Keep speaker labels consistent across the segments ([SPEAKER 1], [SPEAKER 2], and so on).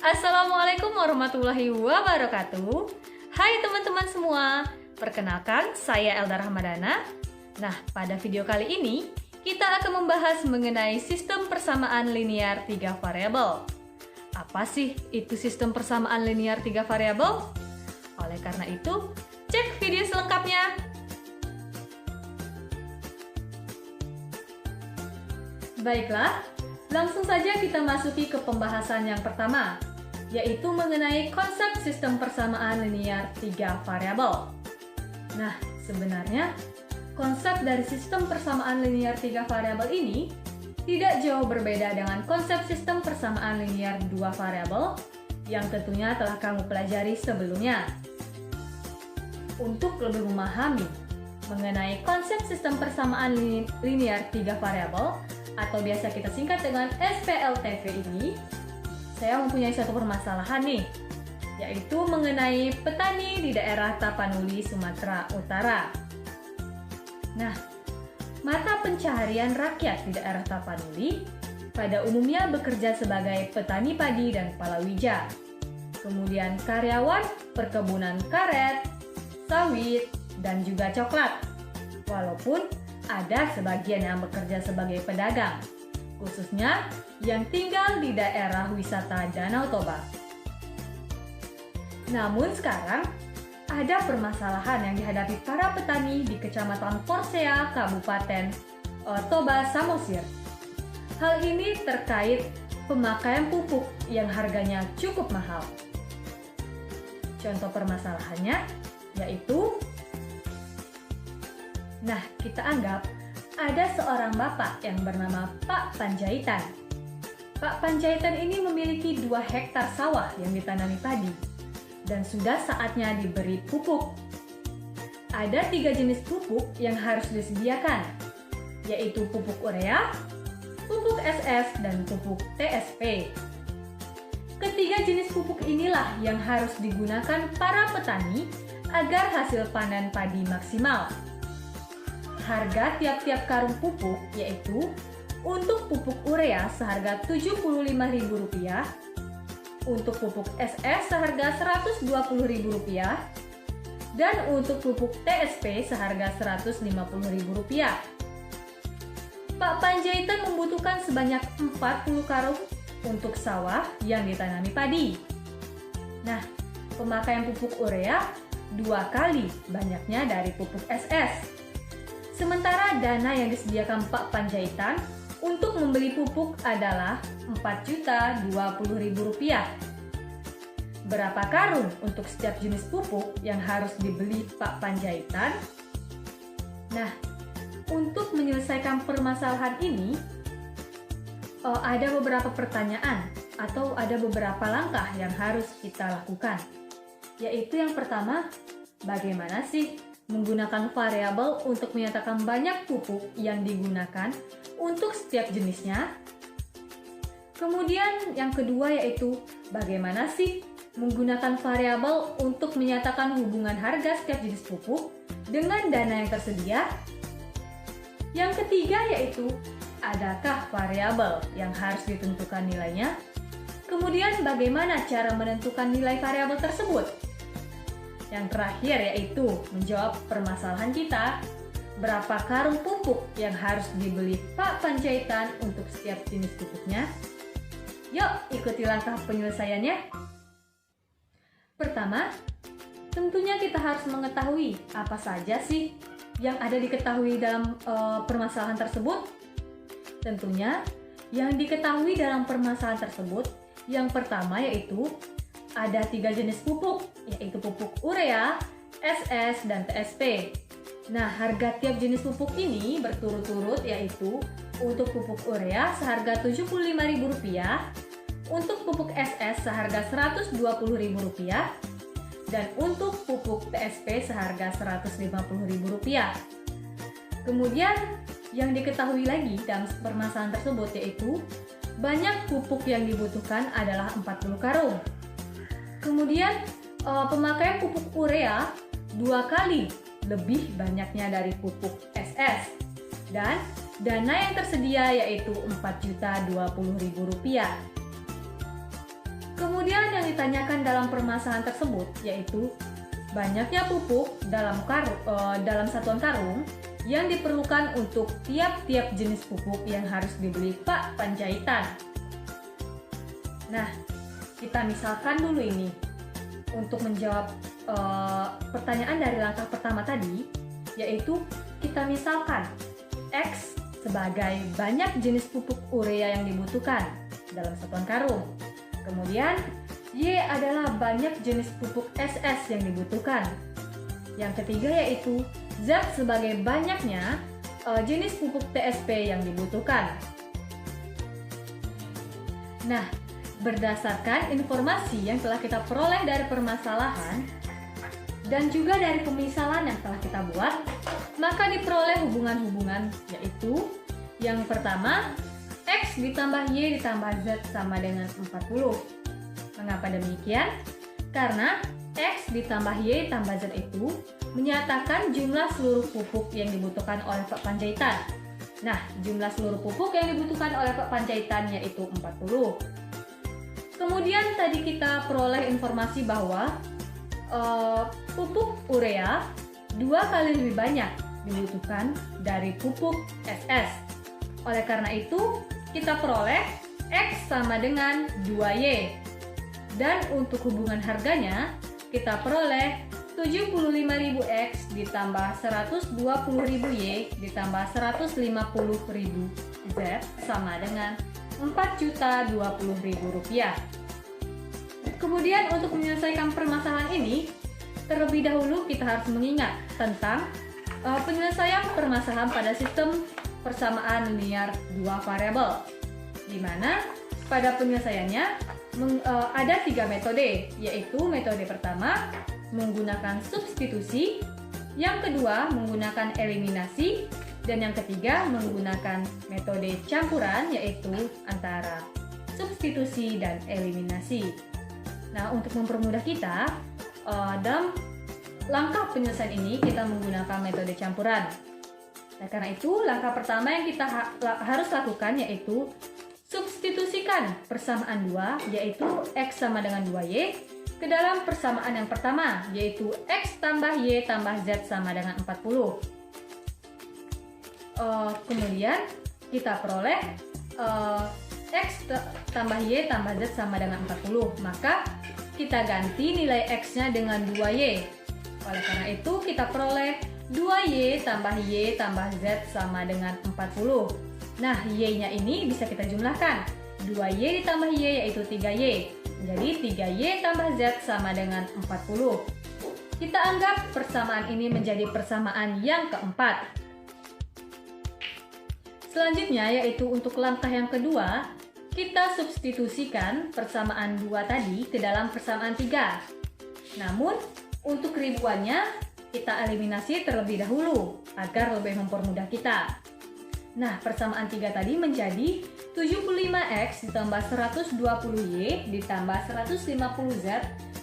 [SPEAKER 1] Assalamualaikum warahmatullahi wabarakatuh. Hai teman-teman semua, perkenalkan saya Elda Rahmadana. Nah, pada video kali ini kita akan membahas mengenai sistem persamaan linear 3 variabel. Apa sih itu sistem persamaan linear 3 variabel? Oleh karena itu, cek video selengkapnya. Baiklah, langsung saja kita masuki ke pembahasan yang pertama, yaitu mengenai konsep sistem persamaan linear 3 variabel. Nah, sebenarnya konsep dari sistem persamaan linear 3 variabel ini tidak jauh berbeda dengan konsep sistem persamaan linear 2 variabel yang tentunya telah kamu pelajari sebelumnya. Untuk lebih memahami mengenai konsep sistem persamaan linear 3 variabel atau biasa kita singkat dengan SPLTV ini, saya mempunyai satu permasalahan nih, yaitu mengenai petani di daerah Tapanuli, Sumatera Utara. Nah, mata pencaharian rakyat di daerah Tapanuli pada umumnya bekerja sebagai petani padi dan palawija. Kemudian karyawan perkebunan karet, sawit, dan juga coklat. Walaupun ada sebagian yang bekerja sebagai pedagang, khususnya yang tinggal di daerah wisata Danau Toba. Namun sekarang, ada permasalahan yang dihadapi para petani di Kecamatan Porsea, Kabupaten Toba, Samosir. Hal ini terkait pemakaian pupuk yang harganya cukup mahal. Contoh permasalahannya yaitu, kita anggap ada seorang bapak yang bernama Pak Panjaitan. Pak Panjaitan ini memiliki 2 hektar sawah yang ditanami padi dan sudah saatnya diberi pupuk. Ada 3 jenis pupuk yang harus disediakan, yaitu pupuk urea, pupuk SS, dan pupuk TSP. Ketiga jenis pupuk inilah yang harus digunakan para petani agar hasil panen padi maksimal. Harga tiap-tiap karung pupuk yaitu untuk pupuk urea seharga Rp75.000, untuk pupuk SS seharga Rp120.000, dan untuk pupuk TSP seharga Rp150.000. Pak Panjaitan membutuhkan sebanyak 40 karung untuk sawah yang ditanami padi. Nah, pemakaian pupuk urea 2 kali banyaknya dari pupuk SS. Sementara dana yang disediakan Pak Panjaitan untuk membeli pupuk adalah Rp4.020.000. Berapa karung untuk setiap jenis pupuk yang harus dibeli Pak Panjaitan? Nah, untuk menyelesaikan permasalahan ini, ada beberapa pertanyaan atau ada beberapa langkah yang harus kita lakukan. Yaitu yang pertama, bagaimana sih menggunakan variabel untuk menyatakan banyak pupuk yang digunakan untuk setiap jenisnya? Kemudian yang kedua yaitu bagaimana sih menggunakan variabel untuk menyatakan hubungan harga setiap jenis pupuk dengan dana yang tersedia? Yang ketiga yaitu adakah variabel yang harus ditentukan nilainya? Kemudian bagaimana cara menentukan nilai variabel tersebut? Yang terakhir yaitu menjawab permasalahan kita, berapa karung pupuk yang harus dibeli Pak Panjaitan untuk setiap jenis pupuknya? Yuk, ikuti langkah penyelesaiannya. Pertama, tentunya kita harus mengetahui apa saja sih yang ada diketahui dalam permasalahan tersebut. Tentunya yang diketahui dalam permasalahan tersebut, yang pertama yaitu ada 3 jenis pupuk, yaitu pupuk urea, SS, dan TSP. Nah, harga tiap jenis pupuk ini berturut-turut, yaitu untuk pupuk urea seharga Rp75.000, untuk pupuk SS seharga Rp120.000, dan untuk pupuk TSP seharga Rp150.000. Kemudian, yang diketahui lagi dalam permasalahan tersebut yaitu banyak pupuk yang dibutuhkan adalah 40 karung. Kemudian pemakaian pupuk urea 2 kali lebih banyaknya dari pupuk SS, dan dana yang tersedia yaitu Rp4.020.000. Kemudian yang ditanyakan dalam permasalahan tersebut yaitu banyaknya pupuk dalam satuan karung yang diperlukan untuk tiap-tiap jenis pupuk yang harus dibeli Pak Panjaitan. Nah, kita misalkan dulu ini. Untuk menjawab pertanyaan dari langkah pertama tadi, yaitu kita misalkan X sebagai banyak jenis pupuk urea yang dibutuhkan dalam satuan karung. Kemudian Y adalah banyak jenis pupuk SS yang dibutuhkan. Yang ketiga yaitu Z sebagai banyaknya jenis pupuk TSP yang dibutuhkan. Nah, berdasarkan informasi yang telah kita peroleh dari permasalahan dan juga dari pemisalan yang telah kita buat, maka diperoleh hubungan-hubungan yaitu yang pertama, X ditambah Y ditambah Z sama dengan 40. Mengapa demikian? Karena X ditambah Y ditambah Z itu menyatakan jumlah seluruh pupuk yang dibutuhkan oleh Pak Panjaitan. Nah, jumlah seluruh pupuk yang dibutuhkan oleh Pak Panjaitan yaitu 40. Kemudian tadi kita peroleh informasi bahwa pupuk urea 2 kali lebih banyak dibutuhkan dari pupuk SS. Oleh karena itu, kita peroleh X sama dengan 2Y. Dan untuk hubungan harganya, kita peroleh 75.000X ditambah 120.000Y ditambah 150.000Z sama dengan Rp4.020.000. Kemudian untuk menyelesaikan permasalahan ini, terlebih dahulu kita harus mengingat tentang penyelesaian permasalahan pada sistem persamaan linear 2 variabel, di mana pada penyelesaiannya ada 3 metode, yaitu metode pertama menggunakan substitusi, yang kedua menggunakan eliminasi, dan yang ketiga menggunakan metode campuran, yaitu antara substitusi dan eliminasi. Nah, untuk mempermudah kita, dalam langkah penyelesaian ini kita menggunakan metode campuran. Nah, karena itu langkah pertama yang kita harus lakukan yaitu substitusikan persamaan 2, yaitu X sama dengan 2Y, ke dalam persamaan yang pertama, yaitu X tambah Y tambah Z sama dengan 40. Kemudian kita peroleh X tambah Y tambah Z sama dengan 40. Maka kita ganti nilai X-nya dengan 2Y. Oleh karena itu kita peroleh 2Y tambah Y tambah Z sama dengan 40. Nah, Y-nya ini bisa kita jumlahkan. 2Y ditambah Y yaitu 3Y. Jadi 3Y tambah Z sama dengan 40. Kita anggap persamaan ini menjadi persamaan yang keempat. Selanjutnya yaitu untuk langkah yang kedua, kita substitusikan persamaan 2 tadi ke dalam persamaan 3. Namun, untuk ribuannya kita eliminasi terlebih dahulu agar lebih mempermudah kita. Nah, persamaan 3 tadi menjadi 75X ditambah 120Y ditambah 150Z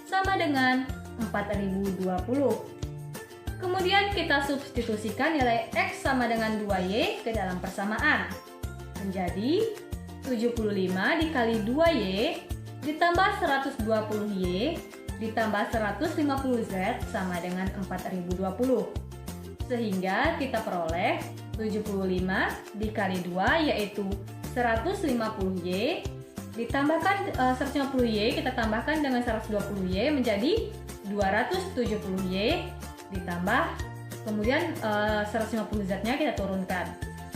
[SPEAKER 1] sama dengan 4020. Kemudian kita substitusikan nilai X sama dengan 2Y ke dalam persamaan. Menjadi 75 dikali 2Y ditambah 120Y ditambah 150Z sama dengan 4020. Sehingga kita peroleh 75 dikali 2 yaitu 150Y ditambahkan 150Y kita tambahkan dengan 120Y menjadi 270Y ditambah kemudian 150Z-nya kita turunkan.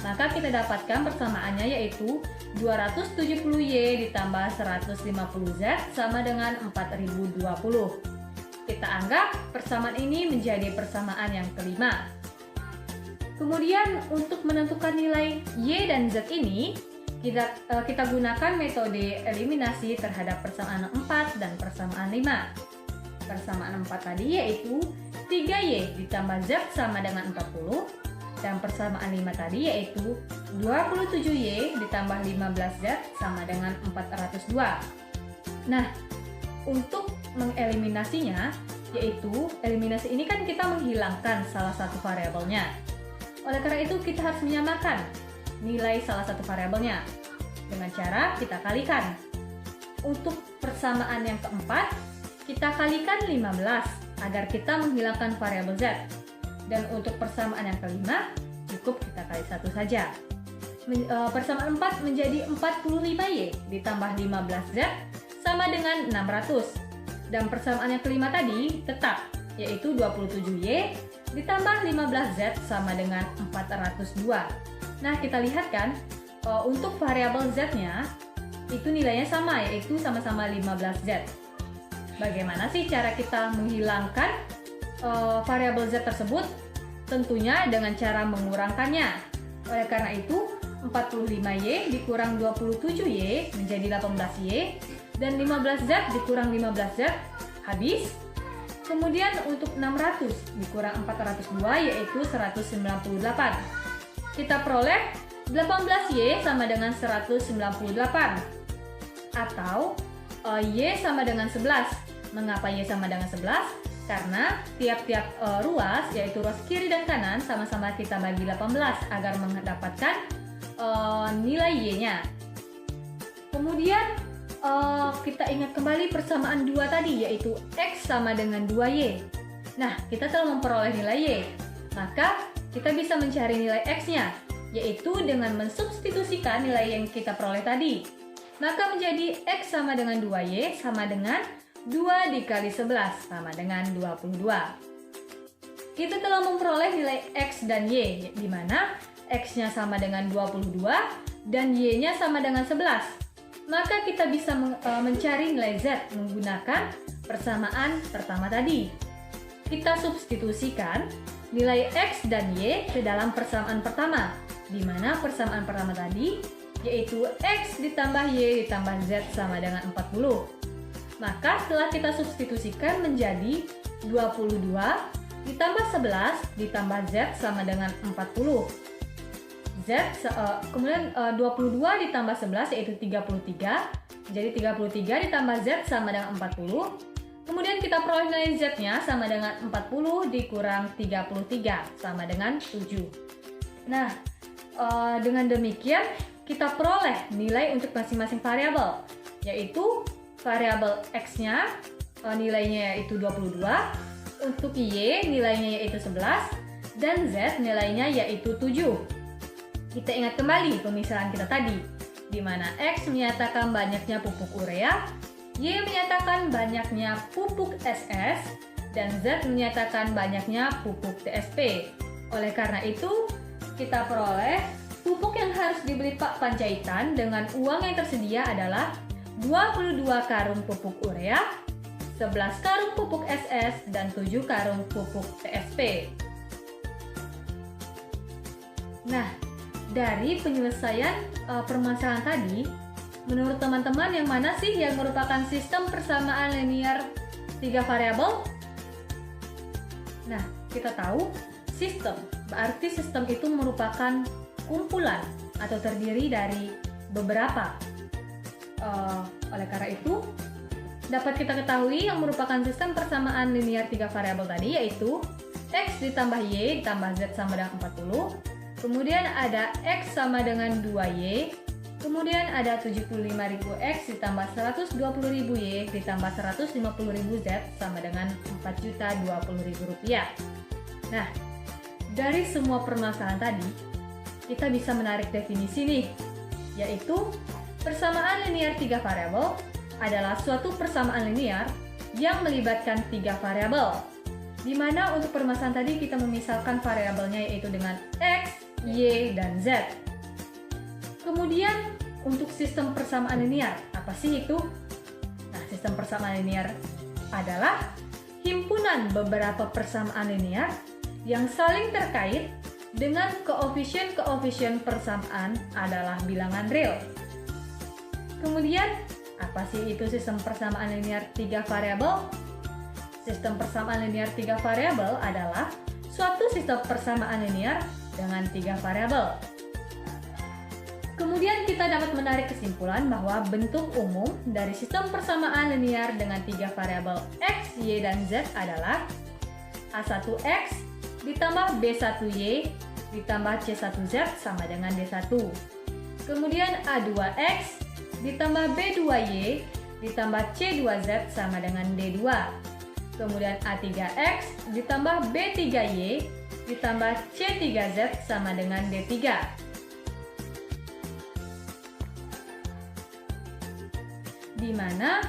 [SPEAKER 1] Maka kita dapatkan persamaannya yaitu 270Y ditambah 150Z sama dengan 4020. Kita anggap persamaan ini menjadi persamaan yang kelima. Kemudian untuk menentukan nilai Y dan Z ini, kita gunakan metode eliminasi terhadap persamaan 4 dan persamaan 5. Persamaan 4 tadi yaitu 3Y ditambah Z sama dengan 40, dan persamaan 5 tadi yaitu 27Y ditambah 15Z sama dengan 402. Nah, untuk mengeliminasinya, yaitu eliminasi ini kan kita menghilangkan salah satu variabelnya. Oleh karena itu kita harus menyamakan nilai salah satu variabelnya dengan cara kita kalikan. untuk persamaan yang keempat, kita kalikan 15 agar kita menghilangkan variabel Z. Dan untuk persamaan yang kelima, cukup kita kali 1 saja. Persamaan 4 menjadi 45Y ditambah 15Z sama dengan 600. Dan persamaan yang kelima tadi tetap, yaitu 27Y ditambah 15Z sama dengan 402. Nah, kita lihat kan, untuk variabel Z-nya, itu nilainya sama, yaitu sama-sama 15Z. Bagaimana sih cara kita menghilangkan variabel Z tersebut? Tentunya dengan cara mengurangkannya. Oleh karena itu, 45Y dikurang 27Y menjadi 18Y, dan 15Z dikurang 15Z habis. Kemudian untuk 600 dikurang 402 yaitu 198. Kita peroleh 18Y sama dengan 198. Atau Y sama dengan 11. Mengapa Y sama dengan 11? Karena tiap-tiap ruas, yaitu ruas kiri dan kanan, sama-sama kita bagi 18 agar mendapatkan nilai Y-nya. Kemudian kita ingat kembali persamaan 2 tadi, yaitu X sama dengan 2Y. Nah, kita telah memperoleh nilai Y. Maka, kita bisa mencari nilai X-nya, yaitu dengan mensubstitusikan nilai yang kita peroleh tadi. Maka menjadi X sama dengan 2Y sama dengan 2 dikali 11 sama dengan 22. Kita telah memperoleh nilai X dan Y, di mana X-nya sama dengan 22 dan Y-nya sama dengan 11. Maka kita bisa mencari nilai Z menggunakan persamaan pertama tadi. Kita substitusikan nilai X dan Y ke dalam persamaan pertama, di mana persamaan pertama tadi yaitu X ditambah Y ditambah Z sama dengan 40. Maka setelah kita substitusikan menjadi 22 ditambah 11 ditambah Z sama dengan 40. Kemudian 22 ditambah 11 yaitu 33. Jadi 33 ditambah Z sama dengan 40. Kemudian kita peroleh nilai Z-nya sama dengan 40 dikurang 33 sama dengan 7. Nah, dengan demikian kita peroleh nilai untuk masing-masing variabel, yaitu variabel X-nya nilainya yaitu 22, untuk Y nilainya yaitu 11, dan Z nilainya yaitu 7. Kita ingat kembali pemisahan kita tadi, di mana X menyatakan banyaknya pupuk urea, Y menyatakan banyaknya pupuk SS, dan Z menyatakan banyaknya pupuk TSP. Oleh karena itu, kita peroleh pupuk yang harus dibeli Pak Panjaitan dengan uang yang tersedia adalah 22 karung pupuk urea, 11 karung pupuk SS, dan 7 karung pupuk TSP. Nah, dari penyelesaian permasalahan tadi, menurut teman-teman yang mana sih yang merupakan sistem persamaan linear 3 variabel? Nah, kita tahu sistem, berarti sistem itu merupakan kumpulan atau terdiri dari beberapa. Oleh karena itu, dapat kita ketahui yang merupakan sistem persamaan linear 3 variabel tadi yaitu X ditambah Y ditambah Z sama dengan 40. Kemudian ada X sama dengan 2Y, kemudian ada 75.000X ditambah 120.000Y ditambah 150.000Z sama dengan Rp4.020.000. Nah, dari semua permasalahan tadi, kita bisa menarik definisi nih, yaitu persamaan linear 3 variabel adalah suatu persamaan linear yang melibatkan 3 variabel, di mana untuk permasalahan tadi kita memisahkan variabelnya yaitu dengan X, Y, dan Z. Kemudian untuk sistem persamaan linear, apa sih itu? Nah, sistem persamaan linear adalah himpunan beberapa persamaan linear yang saling terkait dengan koefisien persamaan adalah bilangan real. Kemudian, apa sih itu sistem persamaan linear 3 variabel? Sistem persamaan linear 3 variabel adalah suatu sistem persamaan linear dengan 3 variabel. Kemudian kita dapat menarik kesimpulan bahwa bentuk umum dari sistem persamaan linear dengan 3 variabel X, Y, dan Z adalah A1X ditambah B1Y ditambah C1Z sama dengan D1. Kemudian A2X ditambah B2Y ditambah C2Z sama dengan D2. Kemudian A3X ditambah B3Y ditambah C3Z sama dengan D3. Di mana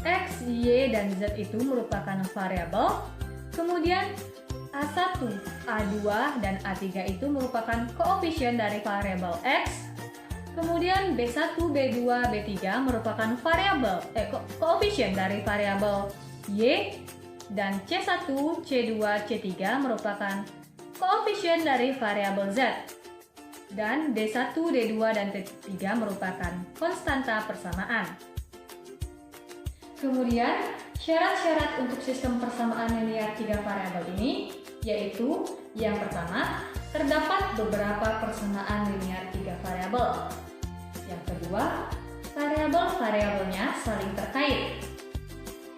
[SPEAKER 1] X, Y, dan Z itu merupakan variabel. Kemudian A1, A2, dan A3 itu merupakan koefisien dari variabel X. Kemudian B1, B2, B3 merupakan koefisien dari variabel Y, dan C1, C2, C3 merupakan koefisien dari variabel Z. Dan D1, D2, dan D3 merupakan konstanta persamaan. Kemudian, syarat-syarat untuk sistem persamaan linear 3 variabel ini yaitu yang pertama, terdapat beberapa persamaan linear 3 variabel. Yang kedua, variabel-variabelnya saling terkait.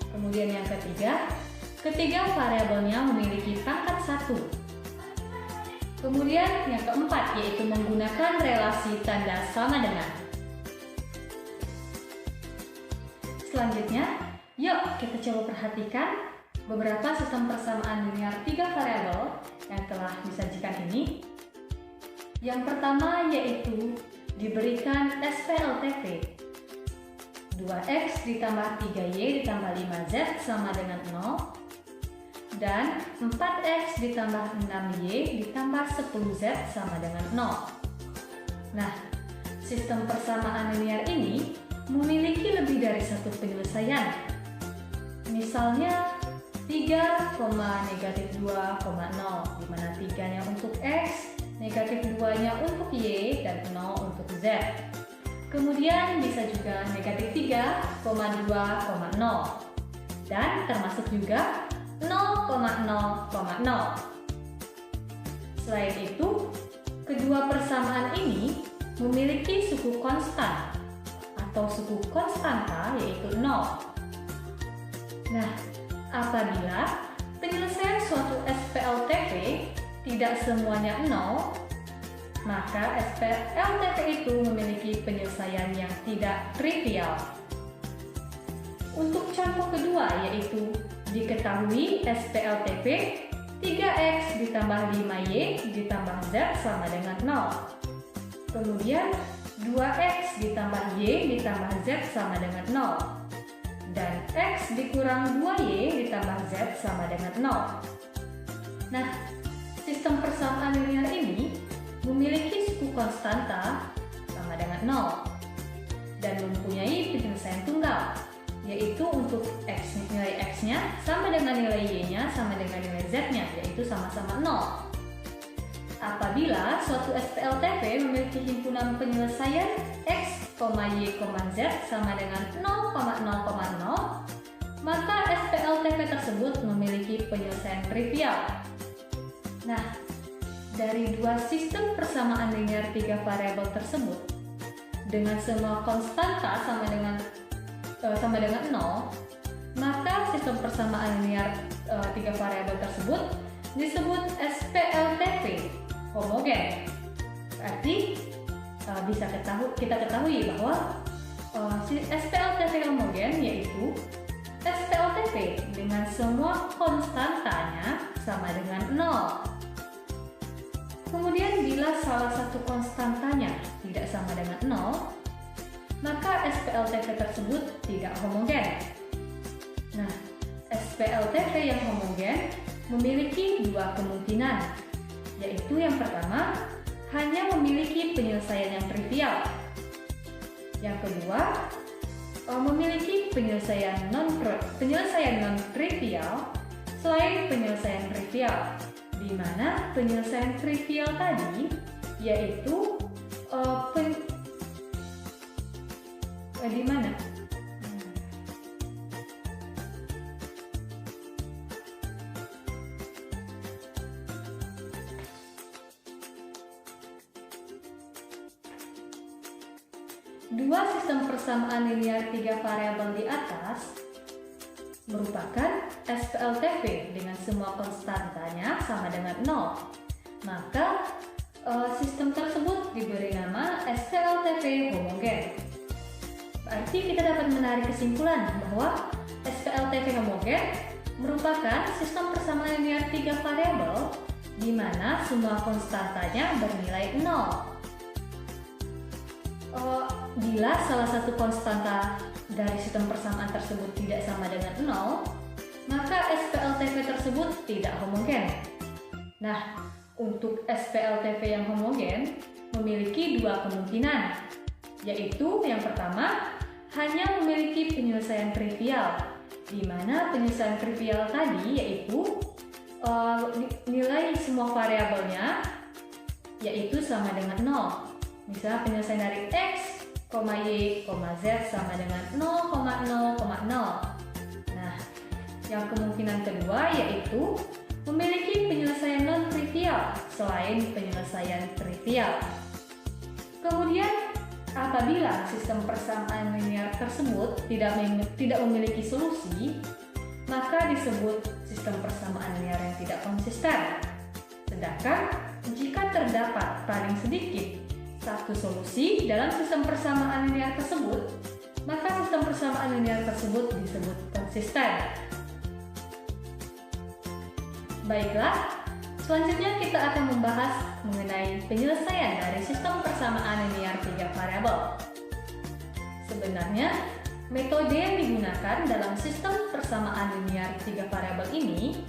[SPEAKER 1] Kemudian yang ketiga variabelnya memiliki pangkat 1. Kemudian yang keempat yaitu menggunakan relasi tanda sama dengan. Selanjutnya, yuk kita coba perhatikan beberapa sistem persamaan linear 3 variabel yang telah disajikan ini. Yang pertama yaitu diberikan SPLTP 2X ditambah 3Y ditambah 5Z sama dengan 0, dan 4X ditambah 6Y ditambah 10Z sama dengan 0. Nah, sistem persamaan linear ini memiliki lebih dari satu penyelesaian. Misalnya 3, negatif 2, 0, di mana 3-nya untuk X, negatif 2-nya untuk Y, dan 0 untuk Z. Kemudian bisa juga negatif 3, 2, 0, dan termasuk juga 0,0,0. Selain itu, kedua persamaan ini memiliki suku konstan atau suku konstanta yaitu 0. Nah, apabila penyelesaian suatu SPLTP tidak semuanya 0, maka SPLTP itu memiliki penyelesaian yang tidak trivial. Untuk contoh kedua yaitu diketahui SPLTP 3X ditambah 5Y ditambah Z sama dengan 0. Kemudian 2X ditambah Y ditambah Z sama dengan 0. Dan X dikurang 2Y ditambah Z sama dengan 0. Nah, sistem persamaan linear ini memiliki suku konstanta sama dengan 0 dan mempunyai penyelesaian tunggal, yaitu untuk nilai X-nya sama dengan nilai Y-nya sama dengan nilai Z-nya, yaitu sama-sama 0. Apabila suatu SPLTP memiliki himpunan penyelesaian X, Y, Z sama dengan 0,0,0, maka SPLTP tersebut memiliki penyelesaian trivial. Nah, dari dua sistem persamaan linear 3 variabel tersebut, dengan semua konstanta sama dengan 0, maka sistem persamaan linear 3 variabel tersebut disebut SPLTP homogen. Berarti bisa kita ketahui bahwa SPLTP homogen yaitu SPLTP dengan semua konstantanya sama dengan 0. Kemudian bila salah satu konstantanya tidak sama dengan 0, maka SPLTP tersebut tidak homogen. Nah, SPLTP yang homogen memiliki dua kemungkinan, yaitu yang pertama, hanya memiliki penyelesaian yang trivial. Yang kedua, memiliki penyelesaian non-trivial selain penyelesaian trivial, di mana penyelesaian trivial tadi yaitu di mana? Dua sistem persamaan linear 3 variabel di atas merupakan SPLTP dengan semua konstantanya sama dengan 0. Maka sistem tersebut diberi nama SPLTP homogen. Berarti kita dapat menarik kesimpulan bahwa SPLTV homogen merupakan sistem persamaan linear 3 variabel di mana semua konstantanya bernilai 0. Bila salah satu konstanta dari sistem persamaan tersebut tidak sama dengan 0, maka SPLTV tersebut tidak homogen. Nah, untuk SPLTV yang homogen memiliki dua kemungkinan, yaitu yang pertama hanya memiliki penyelesaian trivial, di mana penyelesaian trivial tadi yaitu nilai semua variabelnya yaitu sama dengan 0. Misalnya penyelesaian dari X, Y, Z sama dengan 0,0,0. Nah, yang kemungkinan kedua yaitu memiliki penyelesaian non-trivial selain penyelesaian trivial. Kemudian, apabila sistem persamaan linear tersebut tidak memiliki solusi, maka disebut sistem persamaan linear yang tidak konsisten. Sedangkan, jika terdapat paling sedikit satu solusi dalam sistem persamaan linear tersebut, maka sistem persamaan linear tersebut disebut konsisten. Baiklah, selanjutnya kita akan membahas mengenai penyelesaian dari sistem persamaan linear 3 variabel. Sebenarnya, metode yang digunakan dalam sistem persamaan linear 3 variabel ini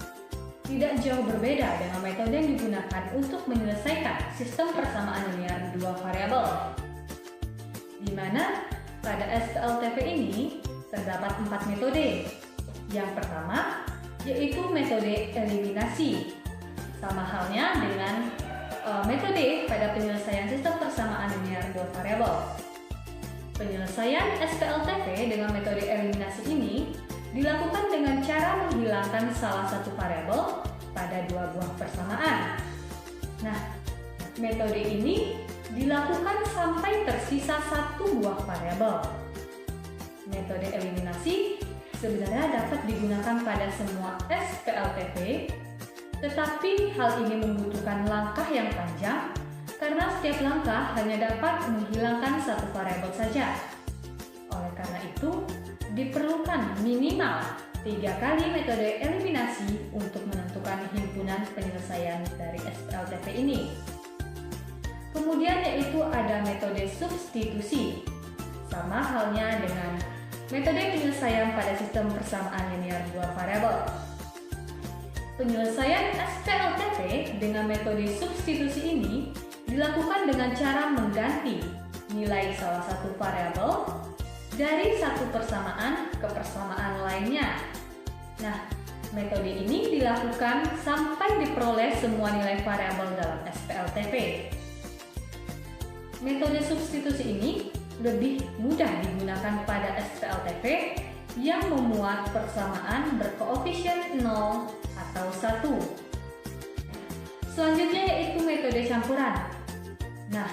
[SPEAKER 1] tidak jauh berbeda dengan metode yang digunakan untuk menyelesaikan sistem persamaan linear 2 variabel. Di mana pada SPLTV ini terdapat 4 metode. Yang pertama yaitu metode eliminasi. Sama halnya dengan metode pada penyelesaian sistem persamaan linear 2 variabel. Penyelesaian SPLTV dengan metode eliminasi ini dilakukan dengan cara menghilangkan salah satu variabel pada dua buah persamaan. Nah, metode ini dilakukan sampai tersisa satu buah variabel. Metode eliminasi sebenarnya dapat digunakan pada semua SPLTV, tetapi hal ini membutuhkan langkah yang panjang karena setiap langkah hanya dapat menghilangkan satu variabel saja. Oleh karena itu, diperlukan minimal 3 kali metode eliminasi untuk menentukan himpunan penyelesaian dari SPLTV ini. Kemudian yaitu ada metode substitusi, sama halnya dengan metode penyelesaian pada sistem persamaan linear 2 variabel. Penyelesaian SPLTV dengan metode substitusi ini dilakukan dengan cara mengganti nilai salah satu variabel dari satu persamaan ke persamaan lainnya. Nah, metode ini dilakukan sampai diperoleh semua nilai variabel dalam SPLTV. Metode substitusi ini lebih mudah digunakan pada SPLTV yang memuat persamaan berkoefisien 0 atau 1. Selanjutnya yaitu metode campuran. Nah,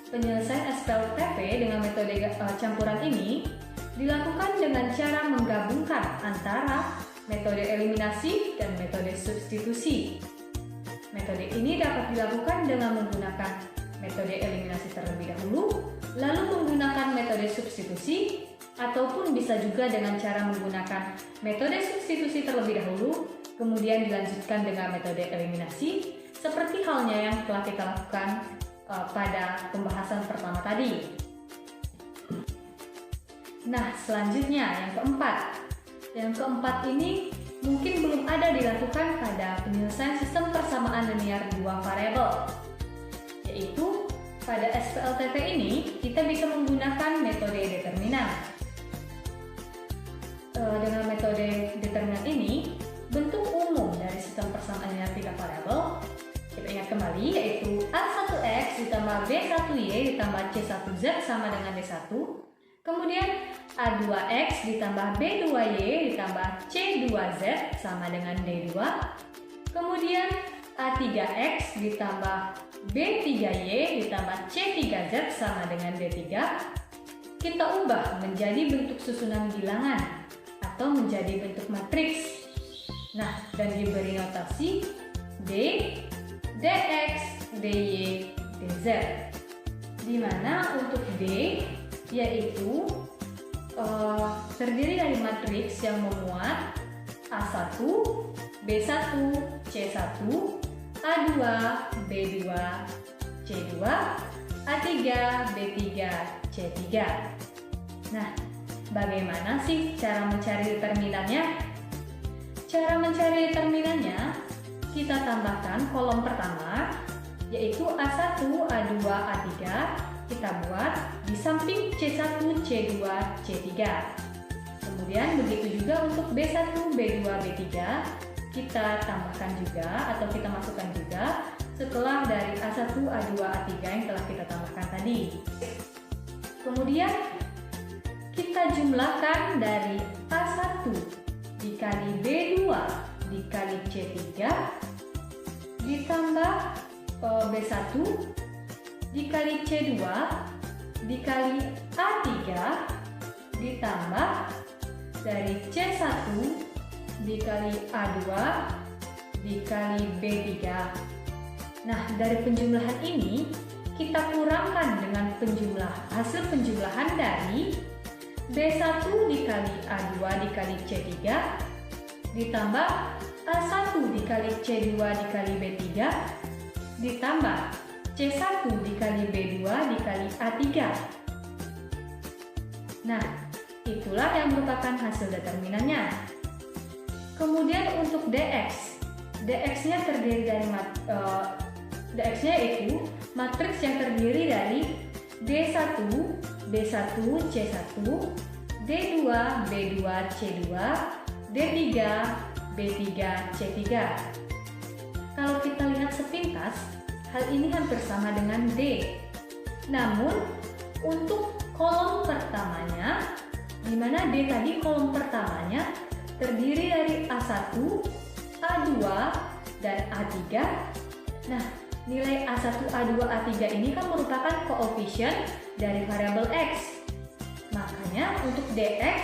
[SPEAKER 1] penyelesaian SPLTV dengan metode campuran ini dilakukan dengan cara menggabungkan antara metode eliminasi dan metode substitusi. Metode ini dapat dilakukan dengan menggunakan metode eliminasi terlebih dahulu, lalu menggunakan metode substitusi, ataupun bisa juga dengan cara menggunakan metode substitusi terlebih dahulu, kemudian dilanjutkan dengan metode eliminasi, seperti halnya yang telah kita lakukan pada pembahasan pertama tadi. Nah, selanjutnya yang keempat. Yang keempat ini mungkin belum ada dilakukan pada penyelesaian sistem persamaan linear 2 variabel. Yaitu pada SPLTV ini kita bisa menggunakan metode determinan. Dengan metode determinan ini, bentuk umum dari sistem persamaan linear 3 variabel kita ingat kembali yaitu A1X ditambah B1Y ditambah C1Z sama dengan D1. Kemudian A2X ditambah B2Y ditambah C2Z sama dengan D2. Kemudian A3X ditambah B3Y ditambah C3Z sama dengan D3. Kita ubah menjadi bentuk susunan bilangan atau menjadi bentuk matriks. Nah, dan diberi notasi D, Dx, Dy, Dz. Di mana untuk D yaitu terdiri dari matriks yang memuat A1, B1, C1, A2, B2, C2, A3, B3, C3. Nah, bagaimana sih cara mencari determinannya? Cara mencari determinannya, kita tambahkan kolom pertama, yaitu A1, A2, A3, kita buat di samping C1, C2, C3. Kemudian begitu juga untuk B1, B2, B3, kita tambahkan juga atau kita masukkan juga setelah dari A1, A2, A3 yang telah kita tambahkan tadi. Kemudian kita jumlahkan dari A1 dikali B2 dikali C3 ditambah B1 dikali C2 dikali A3 ditambah dari C1 dikali A2 dikali B3. Nah, dari penjumlahan ini kita kurangkan dengan hasil penjumlahan dari B1 dikali A2 dikali C3 ditambah A1 dikali C2 dikali B3 ditambah C1 dikali B2 dikali A3. Nah, itulah yang merupakan hasil determinannya. Kemudian untuk DX, DX-nya terdiri dari DX-nya yaitu matriks yang terdiri dari D1, B1, C1, D2, B2, C2, D3, B3, C3. Kalau kita lihat sepintas, hal ini hampir sama dengan D. Namun, untuk kolom pertamanya, di mana D tadi kolom pertamanya terdiri dari A1, A2, dan A3. Nah, nilai A1, A2, A3 ini kan merupakan koefisien dari variabel X. Makanya untuk DX,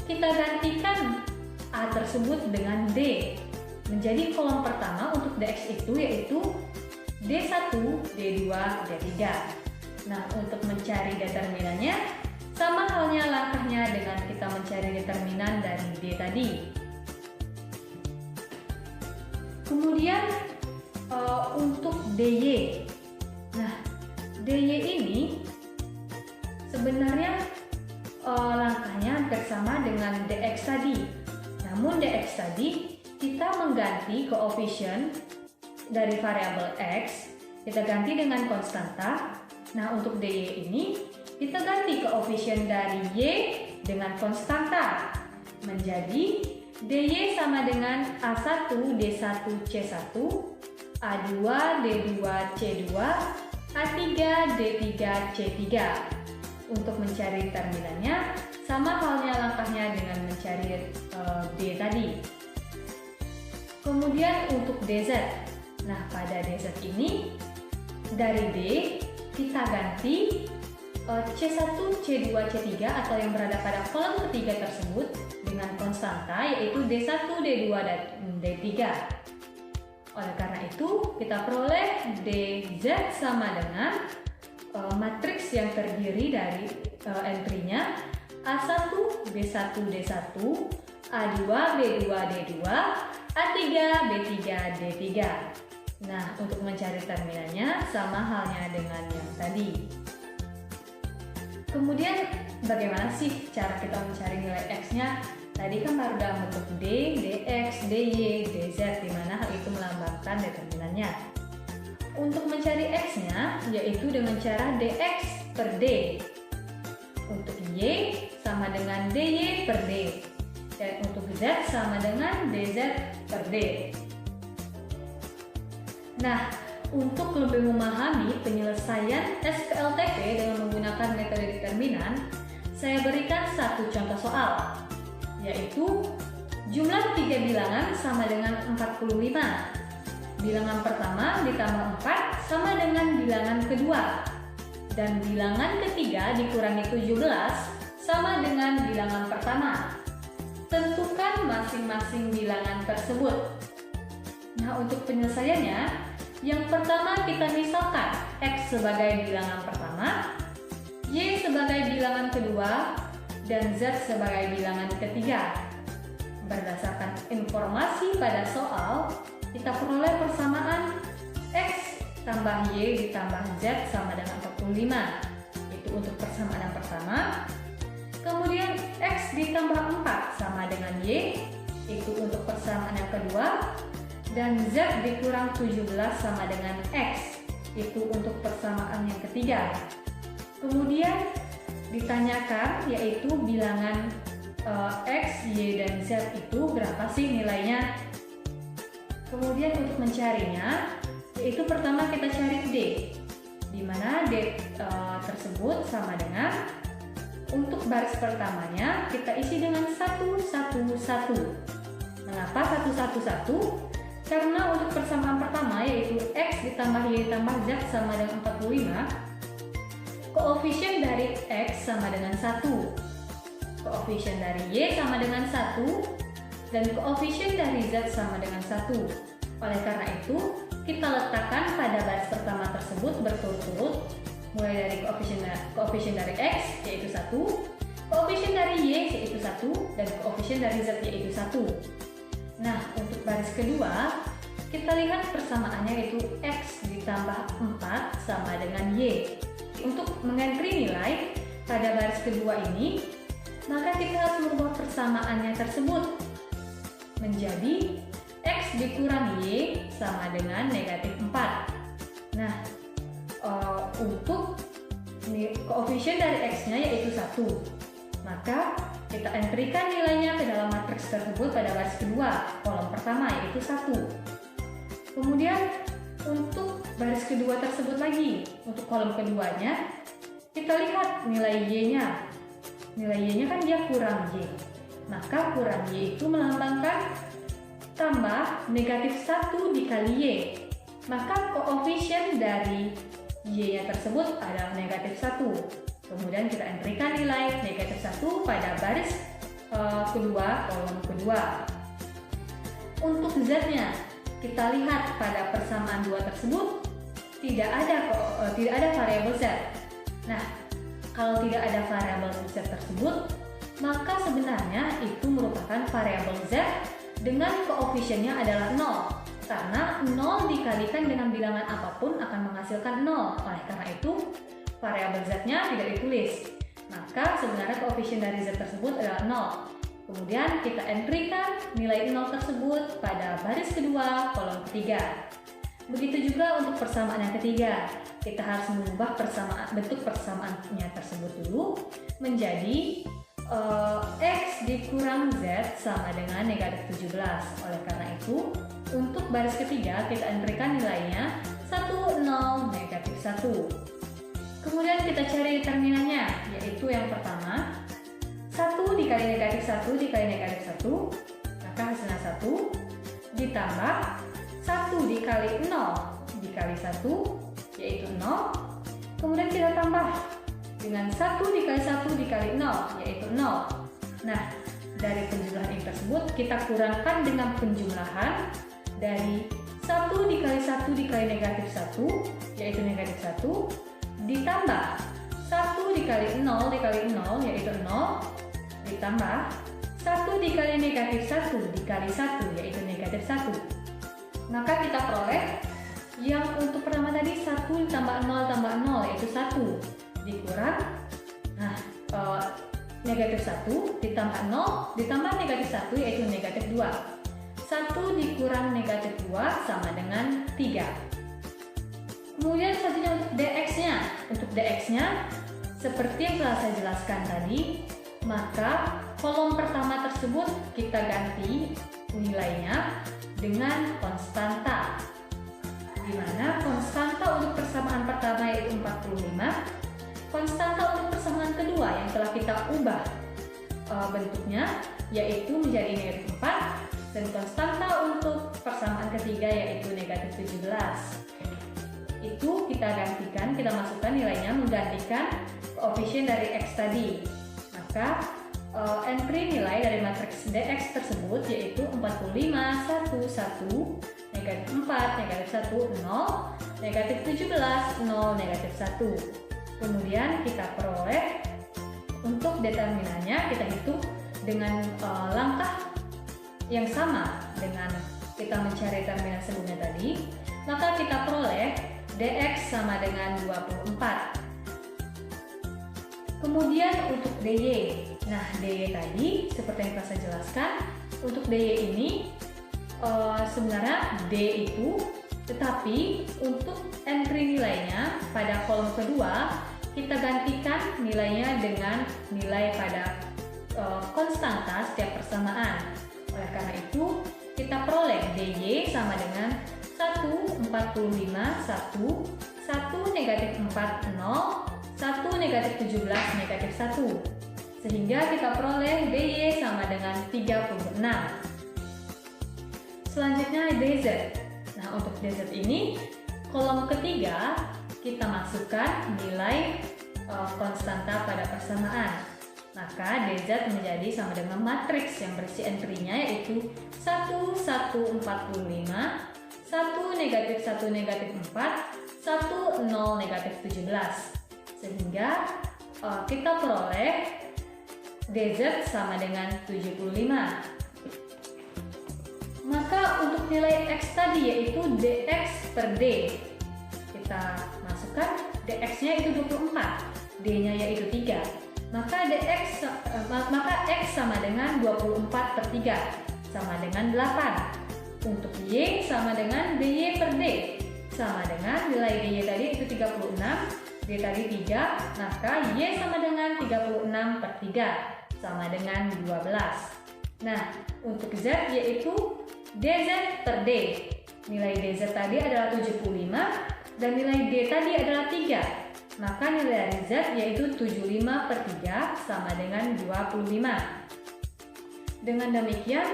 [SPEAKER 1] kita gantikan A tersebut dengan D. Menjadi kolom pertama untuk DX itu yaitu D1, D2, D3. Nah, untuk mencari determinannya, sama halnya langkahnya dengan kita mencari determinan dari D tadi. Kemudian untuk DY. Nah, DY ini sebenarnya langkahnya hampir sama dengan DX tadi. Namun DX tadi kita mengganti koefisien dari variabel X, kita ganti dengan konstanta. Nah, untuk DY ini kita ganti koefisien dari Y dengan konstanta. Menjadi DY sama dengan A1 D1 C1, A2 D2 C2, A3 D3 C3. Untuk mencari determinannya, sama halnya langkahnya dengan mencari D tadi. Kemudian untuk DZ. Nah, pada DZ ini dari D kita ganti C1, C2, C3 atau yang berada pada kolom ketiga tersebut dengan konstanta yaitu D1, D2, dan D3. Oleh karena itu, kita peroleh DZ sama dengan matriks yang terdiri dari entry-nya A1, B1, D1, A2, B2, D2, A3, B3, D3. Nah, untuk mencari determinannya sama halnya dengan yang tadi. Kemudian, bagaimana sih cara kita mencari nilai X-nya? Tadi kan baru dalam bentuk D, DX, DY, DZ, di mana hal itu melambangkan determinannya. Untuk mencari X-nya, yaitu dengan cara DX per D. Untuk Y sama dengan DY per D. Dan untuk Z sama dengan DZ per D. Nah, untuk lebih memahami penyelesaian SPLTP dengan menggunakan metode determinan, saya berikan satu contoh soal, yaitu jumlah 3 bilangan sama dengan 45. Bilangan pertama ditambah 4 sama dengan bilangan kedua. Dan bilangan ketiga dikurangi 17 sama dengan bilangan pertama. Tentukan masing-masing bilangan tersebut. Nah, untuk penyelesaiannya, yang pertama kita misalkan X sebagai bilangan pertama, Y sebagai bilangan kedua, dan Z sebagai bilangan ketiga. Berdasarkan informasi pada soal, kita peroleh persamaan X tambah Y ditambah Z sama dengan 45. Itu untuk persamaan yang pertama. Kemudian X ditambah 4 sama dengan Y, itu untuk persamaan yang kedua. Dan Z dikurang 17 sama dengan X, itu untuk persamaan yang ketiga. Kemudian ditanyakan yaitu bilangan X, Y, dan Z itu berapa sih nilainya. Kemudian untuk mencarinya, yaitu pertama kita cari D, di mana D tersebut sama dengan, untuk baris pertamanya kita isi dengan 111. Mengapa 111? Karena untuk persamaan pertama yaitu X ditambah Y ditambah Z sama dengan 45, koefisien dari X sama dengan 1, koefisien dari Y sama dengan 1, dan koefisien dari Z sama dengan 1. Oleh karena itu, kita letakkan pada baris pertama tersebut berturut-turut, mulai dari koefisien dari X yaitu 1, koefisien dari Y yaitu 1, dan koefisien dari Z yaitu 1. Nah, untuk baris kedua, kita lihat persamaannya yaitu X ditambah 4 sama dengan Y. Untuk mengentri nilai pada baris kedua ini, maka kita harus merubah persamaannya tersebut menjadi X dikurang Y sama dengan negatif 4. Nah, untuk koefisien dari X-nya yaitu 1, maka kita entrikan nilainya ke dalam matriks tersebut pada baris kedua, kolom pertama yaitu 1. Kemudian untuk baris kedua tersebut lagi, untuk kolom keduanya, kita lihat nilai Y-nya. Nilai Y-nya kan dia kurang Y, maka kurang Y itu melambangkan tambah negatif 1 dikali Y. Maka koefisien dari Y-nya tersebut adalah negatif 1. Kemudian kita entrikan nilai negatif 1 pada baris kedua, kolom kedua. Untuk Z-nya, kita lihat pada persamaan 2 tersebut tidak ada variabel Z. Nah, kalau tidak ada variabel Z tersebut, maka sebenarnya itu merupakan variabel Z dengan koefisiennya adalah 0. Karena 0 dikalikan dengan bilangan apapun akan menghasilkan 0. Oleh karena itu, variabel Z-nya tidak ditulis. Maka sebenarnya koefisien dari Z tersebut adalah 0. Kemudian kita entrikan nilai 0 tersebut pada baris kedua, kolom ketiga. Begitu juga untuk persamaan yang ketiga. Kita harus mengubah bentuk persamaannya tersebut dulu menjadi X dikurang Z sama dengan negatif 17. Oleh karena itu, untuk baris ketiga kita entrikan nilainya 1, 0, negatif 1. Kemudian kita cari determinannya, yaitu yang pertama 1 dikali negatif 1 dikali negatif 1, maka hasilnya 1, ditambah 1 dikali 0 dikali 1, yaitu 0. Kemudian kita tambah dengan 1 dikali 1 dikali 0, yaitu 0. Nah, dari penjumlahan ini tersebut kita kurangkan dengan penjumlahan dari 1 dikali 1 dikali negatif 1, yaitu negatif 1, ditambah 1 dikali 0 dikali 0, yaitu 0, ditambah 1 dikali negatif 1 dikali 1, yaitu negatif 1. Maka kita peroleh yang untuk pertama tadi 1 ditambah 0 tambah 0, yaitu 1, dikurang negatif 1 ditambah 0 ditambah negatif 1, yaitu negatif 2. 1 dikurang negatif 2 sama dengan 3. Kemudian selanjutnya untuk dx-nya. Untuk dx-nya, seperti yang telah saya jelaskan tadi, maka kolom pertama tersebut kita ganti nilainya dengan konstanta, di mana konstanta untuk persamaan pertama yaitu 45, konstanta untuk persamaan kedua yang telah kita ubah bentuknya yaitu menjadi negatif 4, dan konstanta untuk persamaan ketiga yaitu negatif 17. Itu kita gantikan, kita masukkan nilainya menggantikan koefisien dari X tadi. Maka entry nilai dari matriks dx tersebut yaitu 45, 1, 1, negatif 4, negatif 1, 0, negatif 17, 0, negatif 1. Kemudian kita peroleh Untuk determinannya kita hitung dengan langkah yang sama dengan kita mencari determinan sebelumnya tadi, maka kita peroleh dx sama dengan 24. Kemudian untuk dy, nah dy tadi seperti yang telah saya jelaskan, untuk dy ini sebenarnya d itu, tetapi untuk entry nilainya pada kolom kedua kita gantikan nilainya dengan nilai pada konstanta setiap persamaan. Oleh karena itu kita peroleh dy sama dengan 1, 45, 1, 1, negatif 4, 0, 1, negatif 17, negatif 1. Sehingga kita peroleh dy sama dengan 36. Selanjutnya dz. Nah, untuk dz ini, kolom ketiga kita masukkan nilai konstanta pada persamaan. Maka dz menjadi sama dengan matriks yang berisi entry-nya yaitu 1, 1, 45, 1, negatif 1, negatif 4, 1, 0, negatif 17. Sehingga kita peroleh dz sama dengan 75. Maka untuk nilai x tadi yaitu dx per d, kita masukkan dx-nya itu 24, d-nya yaitu 3. Maka x sama dengan 24 per 3 sama dengan 8. Untuk y sama dengan dy per d sama dengan nilai dy tadi itu 36, d tadi 3, maka y sama dengan 36 per 3 sama dengan 12. Nah, untuk z yaitu dz per d. Nilai dz tadi adalah 75 dan nilai d tadi adalah 3. Maka nilai dari z yaitu 75 per 3 sama dengan 25. Dengan demikian,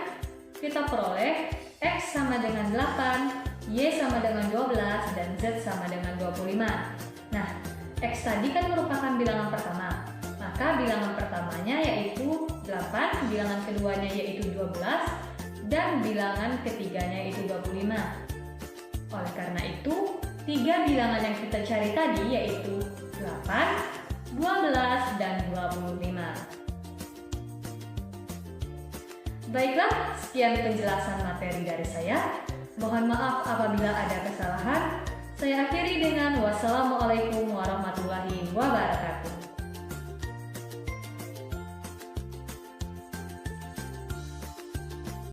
[SPEAKER 1] kita peroleh x sama dengan 8, y sama dengan 12, dan z sama dengan 25. Nah, x tadi kan merupakan bilangan pertama. Maka bilangan pertamanya yaitu 8, bilangan keduanya yaitu 12, dan bilangan ketiganya yaitu 25. Oleh karena itu, 3 bilangan yang kita cari tadi yaitu 8, 12, dan 25. Baiklah, sekian penjelasan materi dari saya. Mohon maaf apabila ada kesalahan. Saya akhiri dengan wassalamualaikum warahmatullahi wabarakatuh.